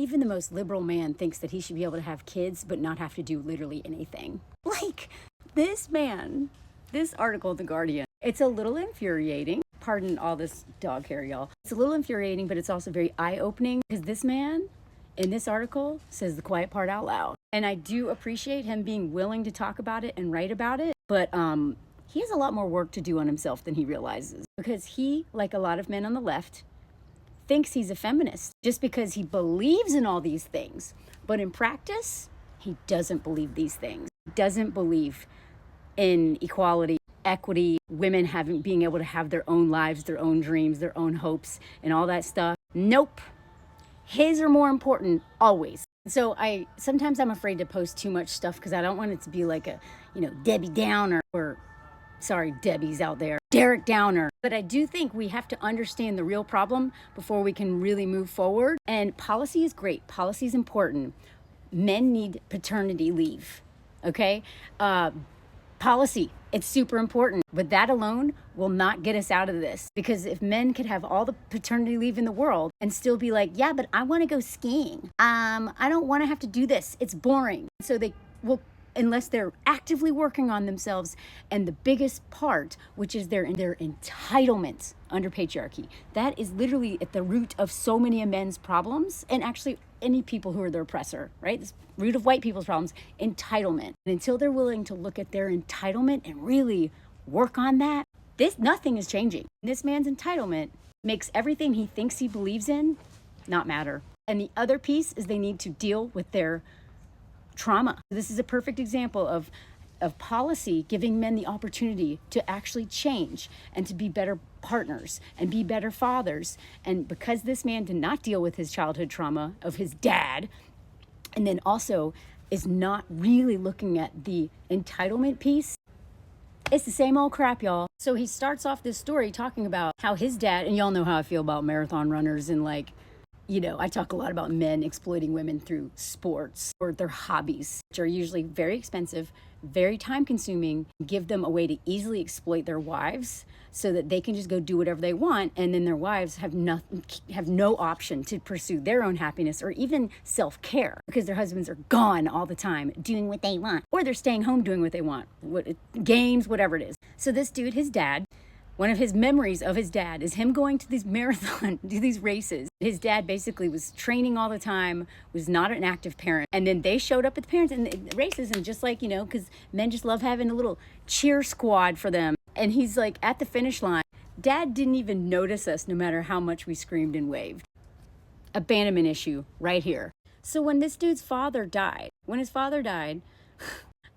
even the most liberal man thinks that he should be able to have kids but not have to do literally anything. Like, this man, this article in The Guardian, it's a little infuriating. Pardon all this dog hair, y'all. It's a little infuriating, but it's also very eye-opening, because this man in this article says the quiet part out loud. And I do appreciate him being willing to talk about it and write about it, but he has a lot more work to do on himself than he realizes, because he, like a lot of men on the left, thinks he's a feminist just because he believes in all these things. But in practice, he doesn't believe these things. He doesn't believe in equality, equity, women being able to have their own lives, their own dreams, their own hopes, and all that stuff. Nope. His are more important, always. So sometimes I'm afraid to post too much stuff because I don't want it to be like a, Debbie Downer, or sorry, Debbie's out there, Derek Downer. But I do think we have to understand the real problem before we can really move forward. And policy is great. Policy is important. Men need paternity leave, okay? Policy, it's super important, but that alone will not get us out of this. Because if men could have all the paternity leave in the world and still be like, yeah, but I want to go skiing. I don't want to have to do this. It's boring. So they will, unless they're actively working on themselves. And the biggest part, which is their entitlement under patriarchy. That is literally at the root of so many of men's problems, and actually any people who are the oppressor, right? This root of white people's problems, entitlement. And until they're willing to look at their entitlement and really work on that, nothing is changing. This man's entitlement makes everything he thinks he believes in not matter. And the other piece is they need to deal with their trauma. This is a perfect example of policy giving men the opportunity to actually change and to be better partners and be better fathers. And because this man did not deal with his childhood trauma of his dad, and then also is not really looking at the entitlement piece, it's the same old crap, y'all. So he starts off this story talking about how his dad, and y'all know how I feel about marathon runners, and I talk a lot about men exploiting women through sports or their hobbies, which are usually very expensive, very time consuming, give them a way to easily exploit their wives so that they can just go do whatever they want. And then their wives have no option to pursue their own happiness or even self-care, because their husbands are gone all the time doing what they want, or they're staying home doing what they want, games, whatever it is. So this dude, his dad, one of his memories of his dad is him going to these to these races. His dad basically was training all the time, was not an active parent. And then they showed up at the parents in the races, and just because men just love having a little cheer squad for them. And he's like at the finish line. Dad didn't even notice us no matter how much we screamed and waved. Abandonment issue right here. So when this dude's father died,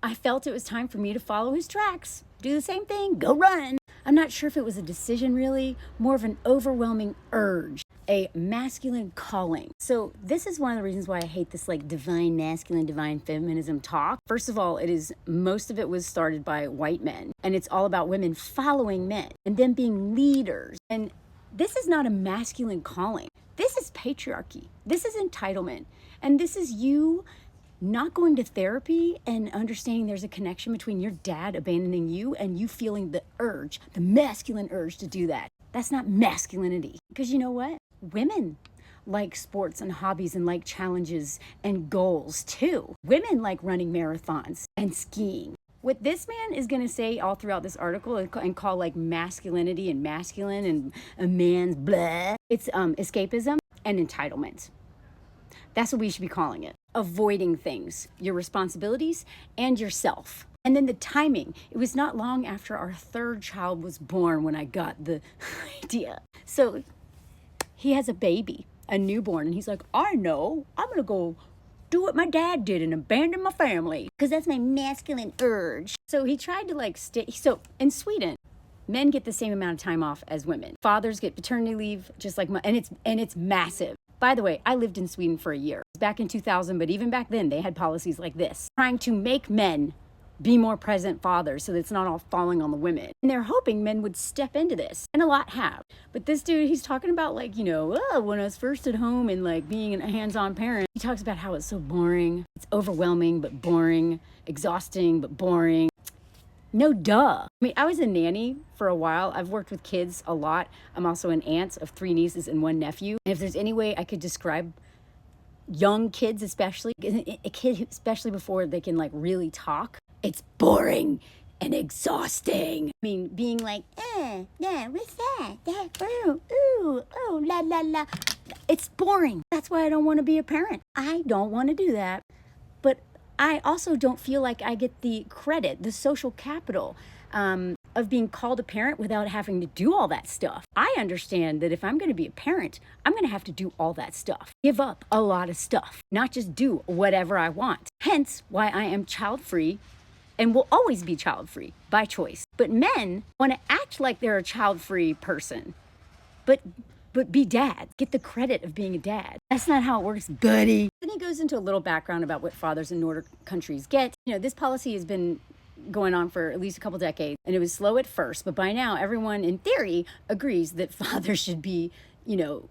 I felt it was time for me to follow his tracks. Do the same thing, go run. I'm not sure if it was a decision really, more of an overwhelming urge, a masculine calling. So this is one of the reasons why I hate this divine masculine, divine feminism talk. First of all, most of it was started by white men, and it's all about women following men and them being leaders. And this is not a masculine calling. This is patriarchy. This is entitlement. And this is you not going to therapy and understanding there's a connection between your dad abandoning you and you feeling the masculine urge to do that. That's not masculinity. Because you know what? Women like sports and hobbies and like challenges and goals too. Women like running marathons and skiing. What this man is going to say all throughout this article and call masculinity and masculine and a man's blah, it's escapism and entitlement. That's what we should be calling it. Avoiding things, your responsibilities and yourself. And then the timing. It was not long after our third child was born when I got the idea. So he has a baby, a newborn, and he's like, I know, I'm going to go do what my dad did and abandon my family because that's my masculine urge. So he tried to so in Sweden, men get the same amount of time off as women. Fathers get paternity leave just like and it's massive. By the way, I lived in Sweden for a year. Back in 2000, but even back then, they had policies like this, trying to make men be more present fathers so that it's not all falling on the women. And they're hoping men would step into this, and a lot have. But this dude, he's talking about when I was first at home and being a hands-on parent. He talks about how it's so boring. It's overwhelming, but boring, exhausting, but boring. No duh. I was a nanny for a while. I've worked with kids a lot. I'm also an aunt of 3 nieces and 1 nephew. And if there's any way I could describe young kids especially, a kid especially before they can like really talk, it's boring and exhausting. I mean, being like, yeah, what's that? Ooh, la, la, la. It's boring. That's why I don't want to be a parent. I don't want to do that. But I also don't feel like I get the credit, the social capital of being called a parent without having to do all that stuff. I understand that if I'm going to be a parent, I'm going to have to do all that stuff. Give up a lot of stuff, not just do whatever I want. Hence why I am child-free and will always be child-free by choice. But men want to act like they're a child-free person, but be dad. Get the credit of being a dad. That's not how it works, buddy. Then he goes into a little background about what fathers in Nordic countries get. You know, this policy has been going on for at least a couple decades, and it was slow at first, but by now everyone in theory agrees that fathers should be, you know,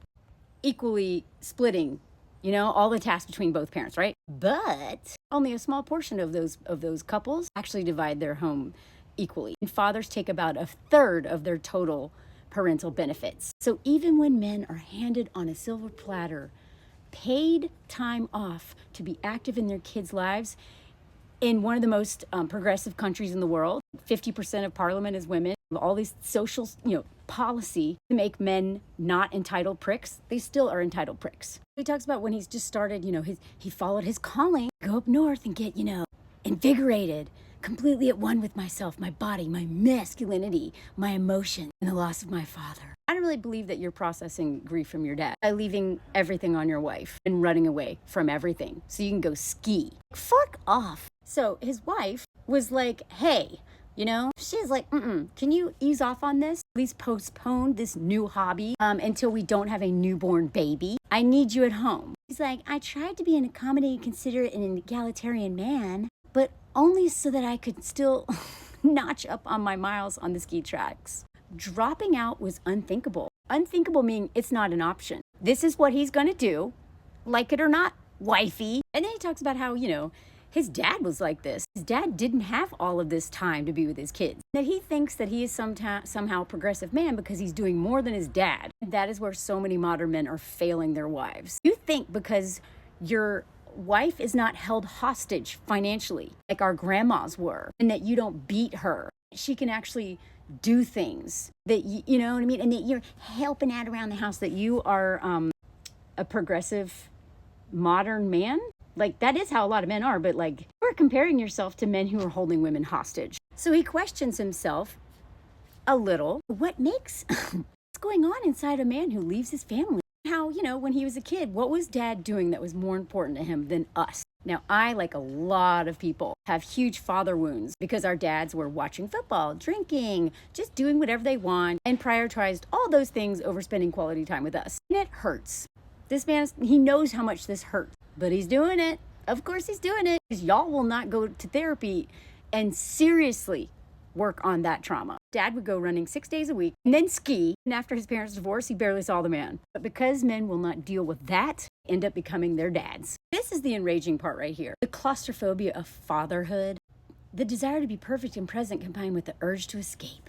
equally splitting, you know, all the tasks between both parents, right? But only a small portion of those couples actually divide their home equally. And fathers take about a third of their total parental benefits. So even when men are handed on a silver platter paid time off to be active in their kids' lives, in one of the most progressive countries in the world, 50% of parliament is women. All these social, policy to make men not entitled pricks, they still are entitled pricks. He talks about when he's just started, he followed his calling, go up north and get, invigorated, completely at one with myself, my body, my masculinity, my emotion, and the loss of my father. I don't really believe that you're processing grief from your dad by leaving everything on your wife and running away from everything so you can go ski. Fuck off. So his wife was like, hey, she's like, can you ease off on this? Please postpone this new hobby until we don't have a newborn baby. I need you at home. He's like, I tried to be an accommodating, considerate, and an egalitarian man, but only so that I could still notch up on my miles on the ski tracks. Dropping out was unthinkable. Unthinkable meaning it's not an option. This is what he's gonna do, like it or not, wifey. And then he talks about how, his dad was like this. His dad didn't have all of this time to be with his kids. That he thinks that he is somehow a progressive man because he's doing more than his dad. That is where so many modern men are failing their wives. You think because your wife is not held hostage financially like our grandmas were, and that you don't beat her, she can actually do things that you know what I mean, and that you're helping out around the house, that you are a progressive modern man. Like, that is how a lot of men are, but like, you're comparing yourself to men who are holding women hostage. So he questions himself a little. What's going on inside a man who leaves his family? How, when he was a kid, what was dad doing that was more important to him than us? Now, I, like a lot of people, have huge father wounds because our dads were watching football, drinking, just doing whatever they want, and prioritized all those things over spending quality time with us. And it hurts. This man, he knows how much this hurts, but he's doing it. Of course he's doing it, because y'all will not go to therapy and seriously work on that trauma. Dad would go running 6 days a week and then ski. And after his parents' divorce, he barely saw the man. But because men will not deal with that, end up becoming their dads. This is the enraging part right here. The claustrophobia of fatherhood. The desire to be perfect and present combined with the urge to escape.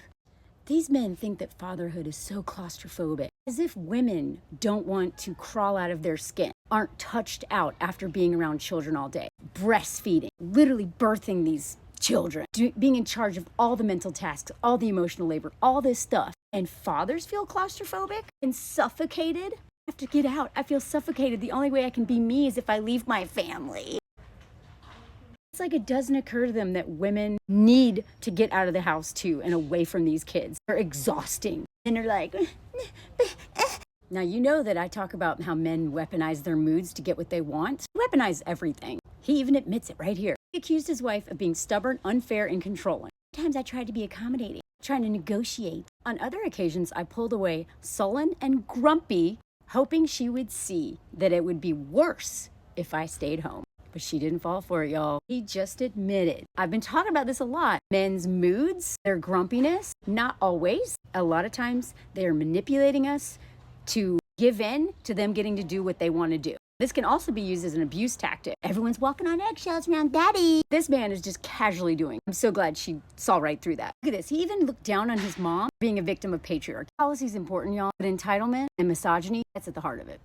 These men think that fatherhood is so claustrophobic, as if women don't want to crawl out of their skin, aren't touched out after being around children all day, breastfeeding, literally birthing these children, being in charge of all the mental tasks, all the emotional labor, all this stuff. And fathers feel claustrophobic and suffocated. I have to get out. I feel suffocated. The only way I can be me is if I leave my family. It's like it doesn't occur to them that women need to get out of the house too and away from these kids. They're exhausting. And they're like, now you know that I talk about how men weaponize their moods to get what they want. Weaponize everything. He even admits it right here. He accused his wife of being stubborn, unfair, and controlling. Sometimes I tried to be accommodating, trying to negotiate. On other occasions, I pulled away sullen and grumpy, hoping she would see that it would be worse if I stayed home. But she didn't fall for it, y'all. He just admitted. I've been talking about this a lot. Men's moods, their grumpiness, not always. A lot of times, they're manipulating us to give in to them getting to do what they want to do. This can also be used as an abuse tactic. Everyone's walking on eggshells around daddy. This man is just casually doing. I'm so glad she saw right through that. Look at this. He even looked down on his mom being a victim of patriarchy. Policy is important, y'all, but entitlement and misogyny, that's at the heart of it.